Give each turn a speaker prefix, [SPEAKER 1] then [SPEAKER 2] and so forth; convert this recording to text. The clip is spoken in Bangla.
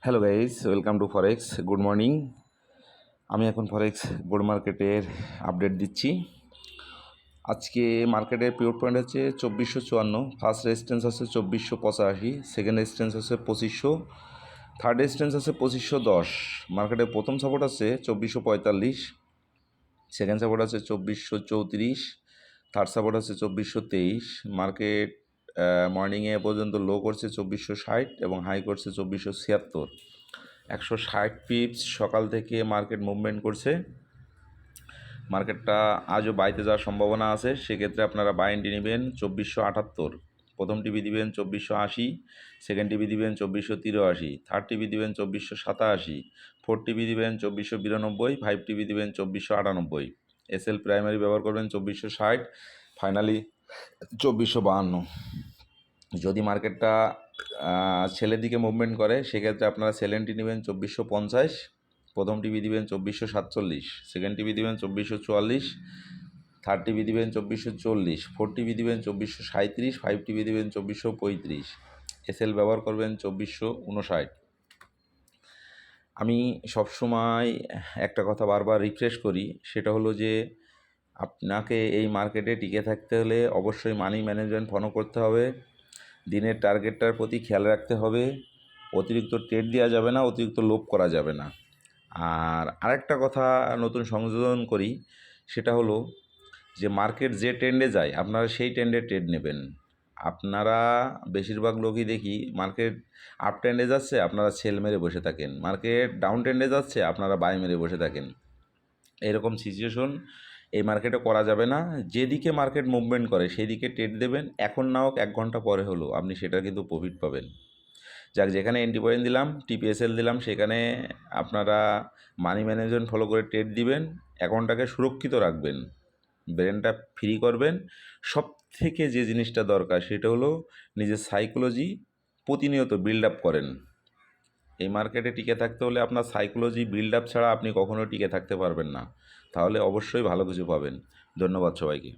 [SPEAKER 1] Hello guys, welcome to forex. Good morning. আমি এখন ফরেক্স গোল্ড মার্কেটের আপডেট দিচ্ছি। আজকে মার্কেটের পিওর পয়েন্ট হচ্ছে 2454, ফার্স্ট রেজিস্ট্যান্স আছে 2485, সেকেন্ড রেজিস্ট্যান্স আছে 2500, থার্ড রেজিস্ট্যান্স আছে 2510। মার্কেটের প্রথম সাপোর্ট আছে 2445, সেকেন্ড সাপোর্ট আছে 2434, থার্ড সাপোর্ট আছে 2423। মার্কেট মর্নিংয়ে পর্যন্ত লো করছে 2460 এবং হাই করছে 2476। 160 পিপস সকাল থেকে মার্কেট মুভমেন্ট করছে। মার্কেটটা আজও বাইতে যাওয়ার সম্ভাবনা আছে, সেক্ষেত্রে আপনারা বাই এন্ট্রি নেবেন 2478। প্রথম টিভি দিবেন 2480, সেকেন্ড টিভি দিবেন 2483, থার্ড টিভি দিবেন 2487, ফোর্থ টিভি দিবেন 2492, ফাইভ টিভি দিবেন 2498। এসএল প্রাইমারি ব্যবহার করবেন 2460, ফাইনালি 2452। যদি মার্কেটটা ছেলের দিকে মুভমেন্ট করে সেক্ষেত্রে আপনারা সেলেন্টি নেবেন 2450, প্রথম টিভি দিবেন 2447, সেকেন্ড টিভি দিবেন 2444, থার্ড টিভি দিবেন 2440, ফোর্থ টিভি দিবেন 2437, ফাইভ টিভি দিবেন 2435। এসএল ব্যবহার করবেন 2459। আমি সবসময় একটা কথা বারবার রিফ্রেশ করি, সেটা হলো যে আপনাকে এই মার্কেটে টিকে থাকতে হলে অবশ্যই মানি ম্যানেজমেন্ট ফলো করতে হবে, দিনের টার্গেটটার প্রতি খেয়াল রাখতে হবে, অতিরিক্ত ট্রেড দেওয়া যাবে না, অতিরিক্ত লোভ করা যাবে না। আর আরেকটা কথা নতুন সংযোজন করি, সেটা হলো যে মার্কেট যে ট্রেন্ডে যায় আপনারা সেই ট্রেন্ডে ট্রেড নেবেন। আপনারা বেশিরভাগ লোকই দেখি মার্কেট আপ ট্রেন্ডে যাচ্ছে আপনারা সেল মেরে বসে থাকেন, মার্কেট ডাউন ট্রেন্ডে যাচ্ছে আপনারা বাই মেরে বসে থাকেন। এরকম সিচুয়েশন এই মার্কেটে করা যাবে না। যেদিকে মার্কেট মুভমেন্ট করে সেই দিকে ট্রেড দেবেন, এখন না হোক 1 ঘন্টা পরে হলো আপনি সেটা কিন্তু প্রফিট পাবেন। যাক, যেখানে এন্ট্রি পয়েন্ট দিলাম, টিপিএসএল দিলাম, সেখানে আপনারা মানি ম্যানেজমেন্ট ফলো করে ট্রেড দিবেন, অ্যাকাউন্টটাকে সুরক্ষিত রাখবেন, ব্রেনটা ফ্রি করবেন। সব থেকে যে জিনিসটা দরকার সেটা হলো নিজের সাইকোলজি প্রতিনিয়ত বিল্ড আপ করেন। এই মার্কেটে টিকে থাকতে হলে আপনার সাইকোলজি বিল্ড আপ ছাড়া আপনি কখনো টিকে থাকতে পারবেন না, তাহলে অবশ্যই ভালো কিছু পাবেন। ধন্যবাদ সবাইকে।